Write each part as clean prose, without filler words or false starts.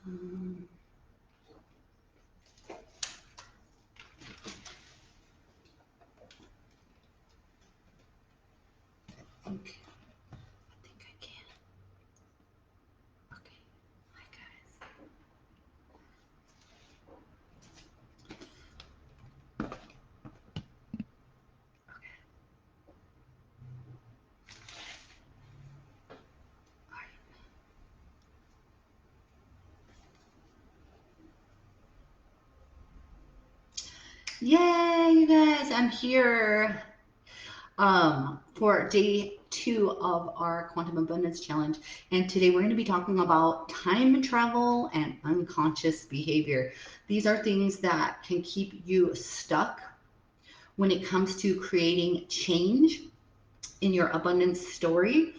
Um, okay, I think I can. Okay, hi guys. Okay, all right. Yay, you guys! I'm here. For day 2 of our Quantum Abundance Challenge. And today we're going to be talking about time travel and unconscious behavior. These are things that can keep you stuck when it comes to creating change in your abundance story.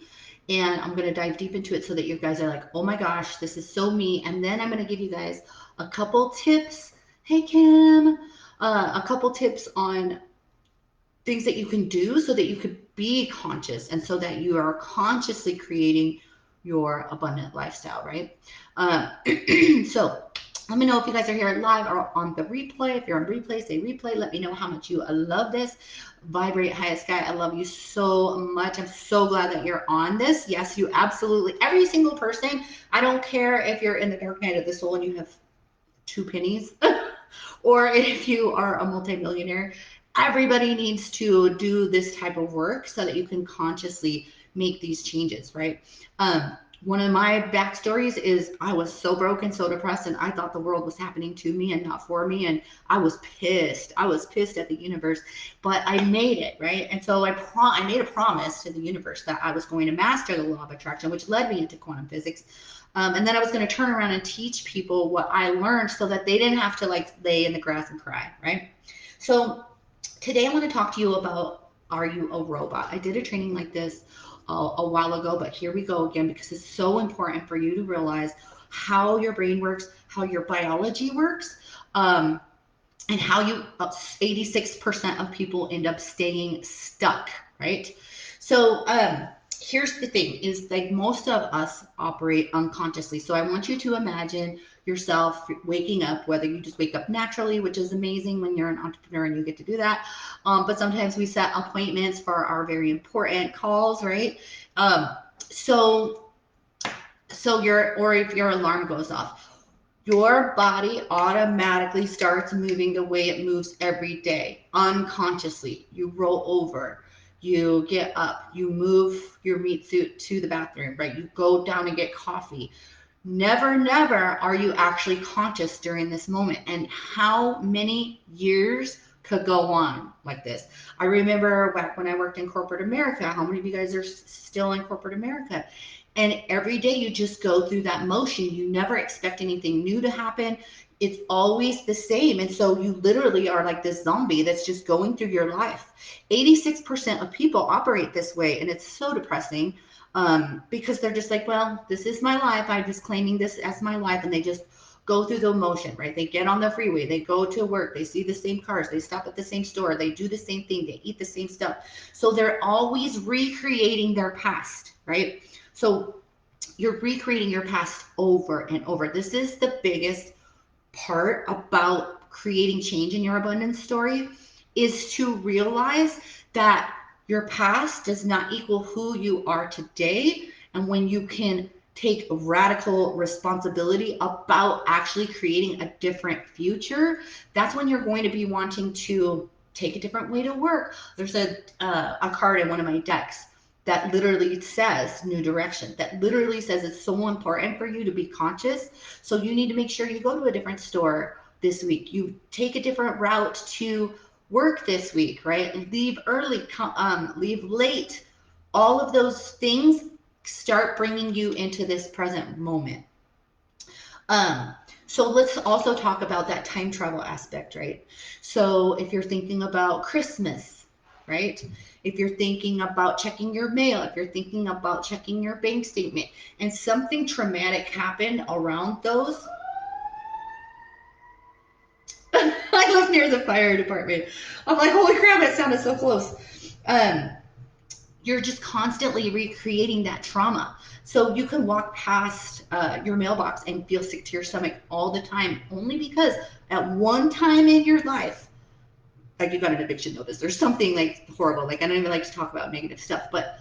And I'm going to dive deep into it so that you guys are like, oh my gosh, this is so me. And then I'm going to give you guys a couple tips. Hey, Kim. A couple tips on things that you can do so that you could be conscious and so that you are consciously creating your abundant lifestyle, right? Uh, so let me know if you guys are here live or on the replay. If you're on replay, say replay. Let me know how much you love this. Vibrate highest sky. I love you so much. I'm so glad that you're on this. Yes, you absolutely, every single person. I don't care if you're in the dark night of the soul and you have 2 pennies or if you are a multimillionaire, everybody needs to do this type of work so that you can consciously make these changes, right? One of my backstories is I was so broken, so depressed, and I thought the world was happening to me and not for me. And I was pissed. I was pissed at the universe, but I made it, right? And so I made a promise to the universe that I was going to master the law of attraction, which led me into quantum physics. And then I was going to turn around and teach people what I learned so that they didn't have to like lay in the grass and cry, right? So today I want to talk to you about, are you a robot? I did a training like this a while ago, but here we go again because it's so important for you to realize how your brain works, how your biology works, and how 86% of people end up staying stuck, right? So here's the thing is like most of us operate unconsciously. So I want you to imagine yourself waking up, whether you just wake up naturally, which is amazing when you're an entrepreneur and you get to do that. But sometimes we set appointments for our very important calls, right? Um, so or if your alarm goes off, your body automatically starts moving the way it moves every day, unconsciously. You roll over, you get up, you move your meat suit to the bathroom, right? You go down and get coffee. Never, never are you actually conscious during this moment. And how many years could go on like this? I remember back when I worked in corporate America, how many of you guys are still in corporate America? And every day you just go through that motion. You never expect anything new to happen. It's always the same. And so you literally are like this zombie that's just going through your life. 86% of people operate this way. And it's so depressing because they're just like, well, this is my life. I'm just claiming this as my life. And they just go through the motion, right? They get on the freeway, they go to work, they see the same cars, they stop at the same store, they do the same thing, they eat the same stuff. So they're always recreating their past, right? So you're recreating your past over and over. This is the biggest part about creating change in your abundance story is to realize that your past does not equal who you are today. And when you can take radical responsibility about actually creating a different future, that's when you're going to be wanting to take a different way to work. There's a card in one of my decks that literally says new direction, that literally says it's so important for you to be conscious. So you need to make sure you go to a different store this week. You take a different route to work this week, right? Leave early, leave late. All of those things start bringing you into this present moment. Um, so let's also talk about that time travel aspect, right? So if you're thinking about Christmas, right? If you're thinking about checking your mail, if you're thinking about checking your bank statement, and something traumatic happened around those, I live near the fire department. I'm like, holy crap, it sounded so close. Um, you're just constantly recreating that trauma. So you can walk past your mailbox and feel sick to your stomach all the time, only because at one time in your life, like you got an eviction notice or something like horrible. Like I don't even like to talk about negative stuff, but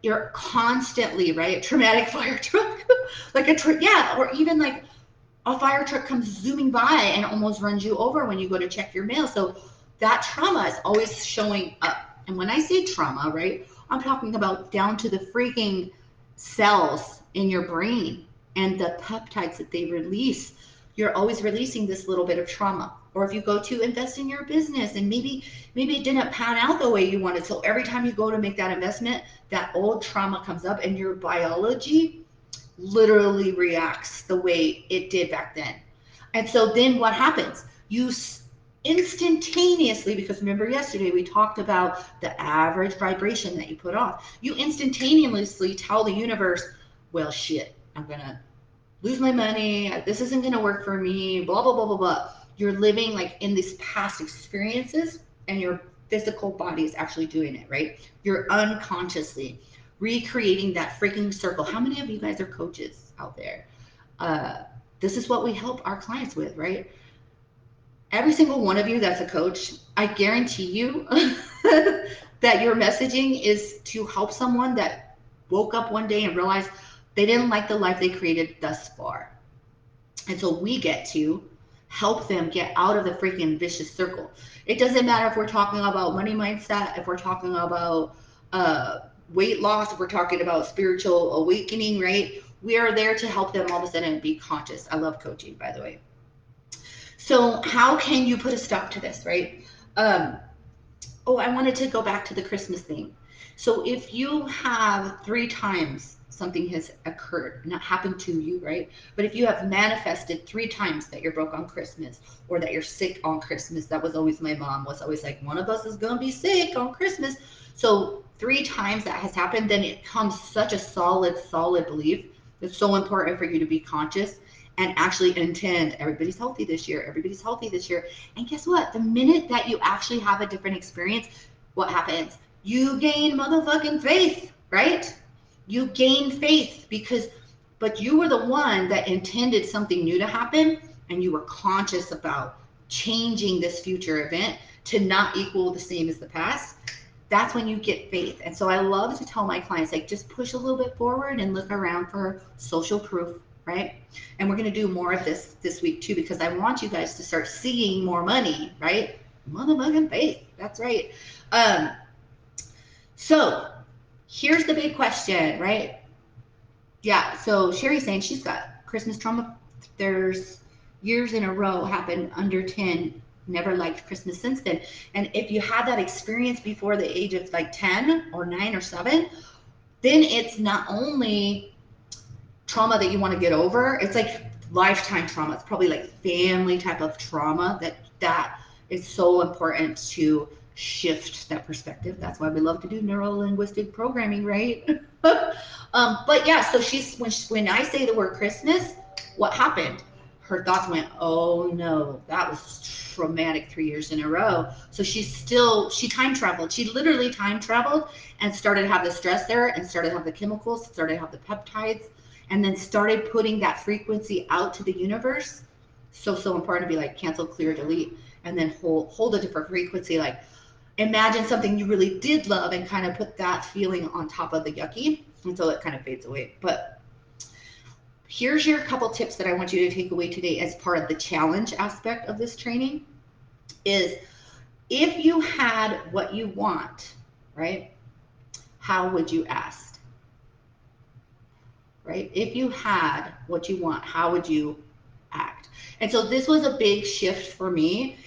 you're constantly, right? Traumatic fire truck, like yeah, or even like a fire truck comes zooming by and almost runs you over when you go to check your mail. So that trauma is always showing up. And when I say trauma, right, I'm talking about down to the freaking cells in your brain and the peptides that they release. You're always releasing this little bit of trauma. Or if you go to invest in your business and maybe it didn't pan out the way you wanted. So every time you go to make that investment, that old trauma comes up and your biology literally reacts the way it did back then. And so then what happens? You instantaneously, because remember yesterday we talked about the average vibration that you put off, you instantaneously tell the universe, well, shit, I'm going to lose my money. This isn't going to work for me, blah, blah, blah, blah, blah. You're living like in these past experiences and your physical body is actually doing it, right? You're unconsciously recreating that freaking circle. How many of you guys are coaches out there? This is what we help our clients with, right? Every single one of you that's a coach, I guarantee you that your messaging is to help someone that woke up one day and realized they didn't like the life they created thus far. And so we get to help them get out of the freaking vicious circle. It doesn't matter if we're talking about money mindset, if we're talking about weight loss, if we're talking about spiritual awakening, right? We are there to help them all of a sudden be conscious. I love coaching, by the way. So how can you put a stop to this, right? I wanted to go back to the Christmas thing. So if you have 3 times something has occurred, not happened to you, right? But if you have manifested 3 times that you're broke on Christmas or that you're sick on Christmas, that was always my mom was always like, one of us is going to be sick on Christmas. So 3 times that has happened, then it comes such a solid belief. It's so important for you to be conscious and actually intend everybody's healthy this year. Everybody's healthy this year. And guess what? The minute that you actually have a different experience, what happens? You gain motherfucking faith, right? You gain faith but you were the one that intended something new to happen and you were conscious about changing this future event to not equal the same as the past. That's when you get faith. And so I love to tell my clients, like, just push a little bit forward and look around for social proof, right? And we're going to do more of this week too, because I want you guys to start seeing more money, right? Motherfucking faith. That's right. So here's the big question, right? Yeah. So Sherry's saying she's got Christmas trauma. There's years in a row happened under 10. Never liked Christmas since then. And if you had that experience before the age of like 10 or 9 or 7, then it's not only trauma that you want to get over, it's like lifetime trauma. It's probably like family type of trauma that is so important to shift that perspective. That's why we love to do neuro-linguistic programming, right? But yeah, so when I say the word Christmas, what happened? Her thoughts went, oh no, that was traumatic 3 years in a row. So she time traveled. She literally time traveled and started to have the stress there and started to have the chemicals, started to have the peptides, and then started putting that frequency out to the universe. So important to be like cancel, clear, delete, and then hold a different frequency. Like imagine something you really did love and kind of put that feeling on top of the yucky until it kind of fades away. But here's your couple tips that I want you to take away today as part of the challenge aspect of this training is if you had what you want, right? How would you ask? Right? If you had what you want, how would you act? And so this was a big shift for me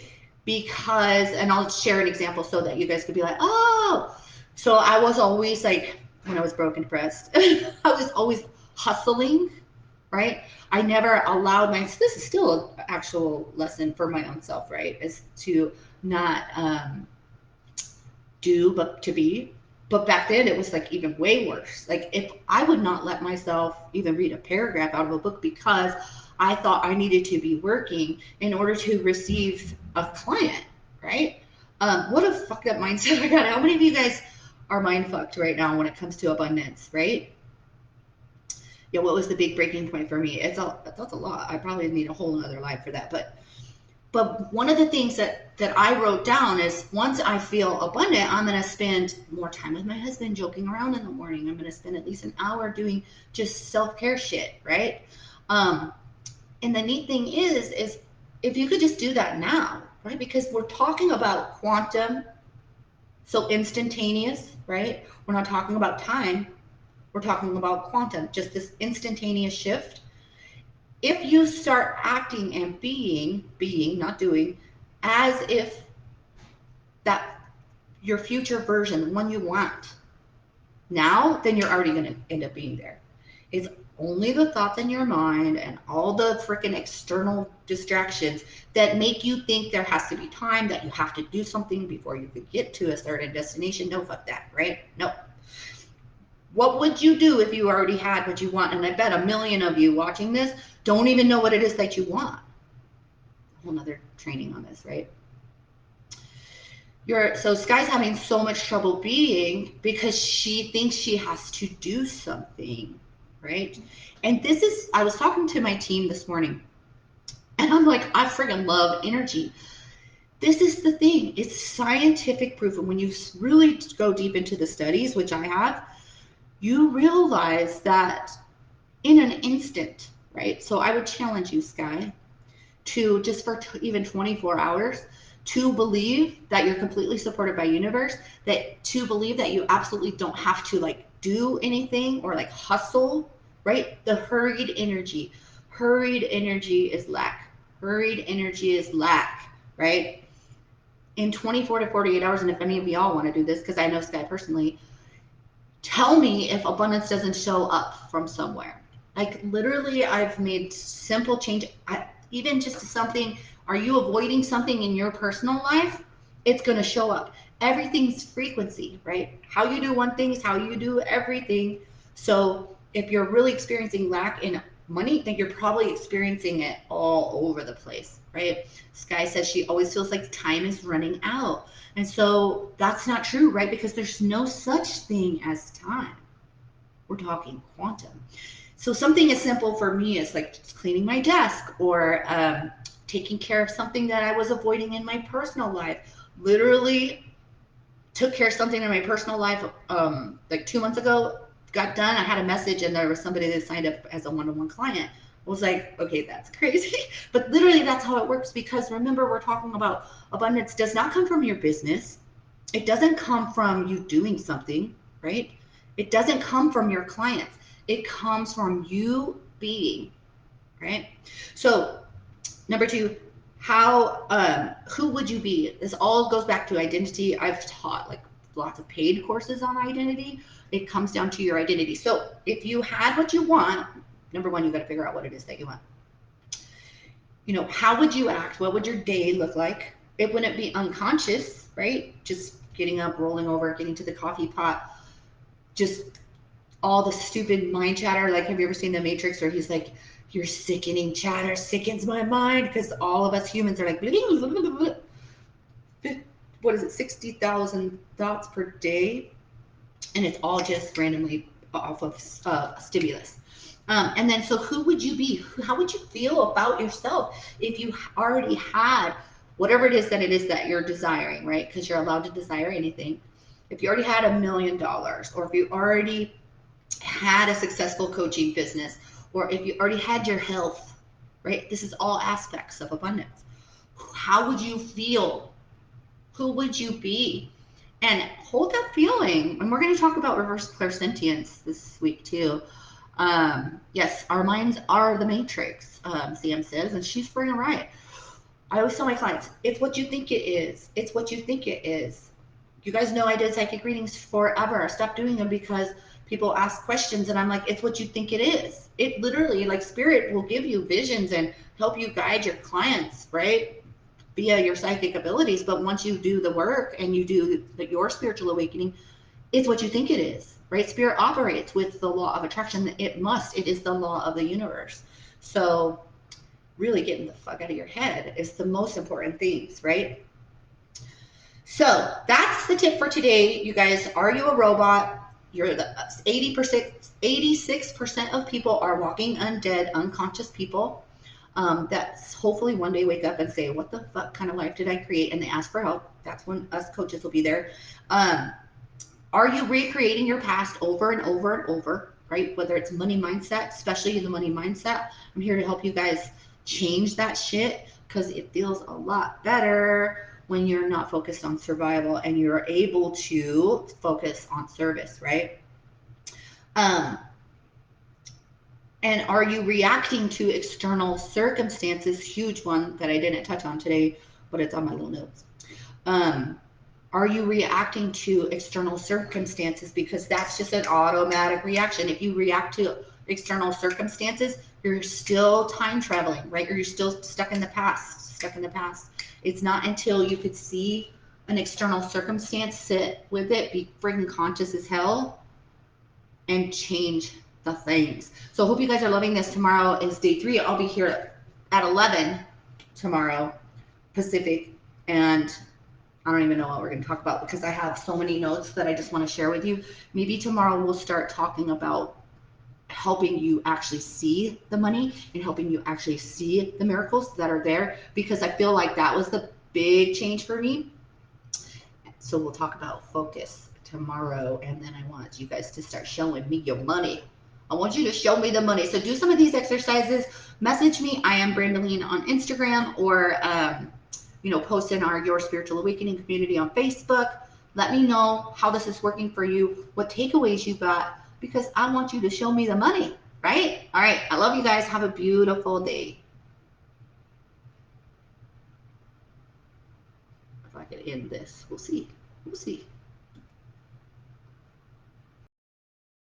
because, and I'll share an example so that you guys could be like, oh, so I was always like, when I was broke and depressed, I was always hustling, right? I never allowed this is still an actual lesson for my own self, right? Is to not do, but to be. But back then it was like even way worse. Like if I would not let myself even read a paragraph out of a book because I thought I needed to be working in order to receive a client, right? What a fucked up mindset I got. How many of you guys are mind fucked right now when it comes to abundance, right? Yeah, what was the big breaking point for me? That's a lot. I probably need a whole other life for that. But one of the things that I wrote down is once I feel abundant, I'm gonna spend more time with my husband, joking around in the morning. I'm gonna spend at least an hour doing just self-care shit, right? Um, and the neat thing is if you could just do that now, right? Because we're talking about quantum, so instantaneous, right? We're not talking about time. We're talking about quantum, just this instantaneous shift. If you start acting and being, not doing, as if that your future version, the one you want now, then you're already going to end up being there. It's only the thoughts in your mind and all the freaking external distractions that make you think there has to be time, that you have to do something before you could get to a certain destination. No, fuck that, right? No. What would you do if you already had what you want? And I bet a million of you watching this don't even know what it is that you want. A whole nother training on this, right? So Sky's having so much trouble being because she thinks she has to do something, right? And this is, I was talking to my team this morning, and I'm like, I freaking love energy. This is the thing. It's scientific proof. And when you really go deep into the studies, which I have, you realize that in an instant, right? So I would challenge you, Sky, to just for even 24 hours, to believe that you're completely supported by universe, that to believe that you absolutely don't have to like do anything or like hustle, right? The hurried energy is lack. Hurried energy is lack, right? In 24 to 48 hours, and if any of y'all want to do this, because I know Sky personally, tell me if abundance doesn't show up from somewhere. Like literally, I've made simple change. Even just something, are you avoiding something in your personal life? It's going to show up. Everything's frequency, right? How you do one thing is how you do everything. So if you're really experiencing lack in money, then you're probably experiencing it all over the place, right? Sky says she always feels like time is running out. And so that's not true, right? Because there's no such thing as time. We're talking quantum. So something as simple for me is like just cleaning my desk or taking care of something that I was avoiding in my personal life. Literally took care of something in my personal life like 2 months ago, got done. I had a message and there was somebody that signed up as a one-on-one client. I was like, okay, that's crazy. But literally that's how it works, because remember, we're talking about abundance does not come from your business. It doesn't come from you doing something, right? It doesn't come from your clients. It comes from you being, right? So number two, who would you be? This all goes back to identity. I've taught like lots of paid courses on identity. It comes down to your identity. So if you had what you want, number one, you got to figure out what it is that you want. You know, how would you act? What would your day look like? It wouldn't be unconscious, right? Just getting up, rolling over, getting to the coffee pot, just all the stupid mind chatter. Like, have you ever seen The Matrix where he's like, your sickening chatter sickens my mind? Because all of us humans are like, what is it, 60,000 thoughts per day? And it's all just randomly off of stimulus. And then, so who would you be? How would you feel about yourself if you already had whatever it is that you're desiring, right? Because you're allowed to desire anything. If you already had $1 million, or if you already had a successful coaching business, or if you already had your health, right? This is all aspects of abundance. How would you feel? Who would you be? And hold that feeling. And we're going to talk about reverse clairsentience this week too. Yes, our minds are the matrix, Sam says, and she's freaking right. I always tell my clients, it's what you think it is. It's what you think it is. You guys know I did psychic readings forever. I stopped doing them because people ask questions and I'm like, it's what you think it is. It literally, like, spirit will give you visions and help you guide your clients, right? Via your psychic abilities. But once you do the work and you do your spiritual awakening, it's what you think it is, right? Spirit operates with the law of attraction. It is the law of the universe. So really getting the fuck out of your head is the most important things, right? So that's the tip for today, you guys. Are you a robot? You're the 80%, 86% of people are walking undead, unconscious people. That's hopefully one day wake up and say, what the fuck kind of life did I create? And they ask for help. That's when us coaches will be there. Um, are you recreating your past over and over and over, right? Whether it's money mindset, especially the money mindset, I'm here to help you guys change that shit because it feels a lot better when you're not focused on survival and you're able to focus on service, right? Um, and are you reacting to external circumstances? Huge one that I didn't touch on today, but it's on my little notes. Um, are you reacting to external circumstances? Because that's just an automatic reaction. If you react to external circumstances, you're still time traveling, right? Or you're still stuck in the past, stuck in the past. It's not until you could see an external circumstance, sit with it, be freaking conscious as hell, and change the things. So I hope you guys are loving this. Tomorrow is day 3. I'll be here at 11 tomorrow Pacific, and I don't even know what we're going to talk about because I have so many notes that I just want to share with you. Maybe tomorrow we'll start talking about helping you actually see the money and helping you actually see the miracles that are there, because I feel like that was the big change for me. So we'll talk about focus tomorrow, and then I want you guys to start showing me your money. I want you to show me the money. So do some of these exercises. Message me. I am Brandeline on Instagram, or post in our Your Spiritual Awakening community on Facebook. Let me know how this is working for you, what takeaways you got, because I want you to show me the money, right? All right. I love you guys. Have a beautiful day. If I could end this, we'll see. We'll see.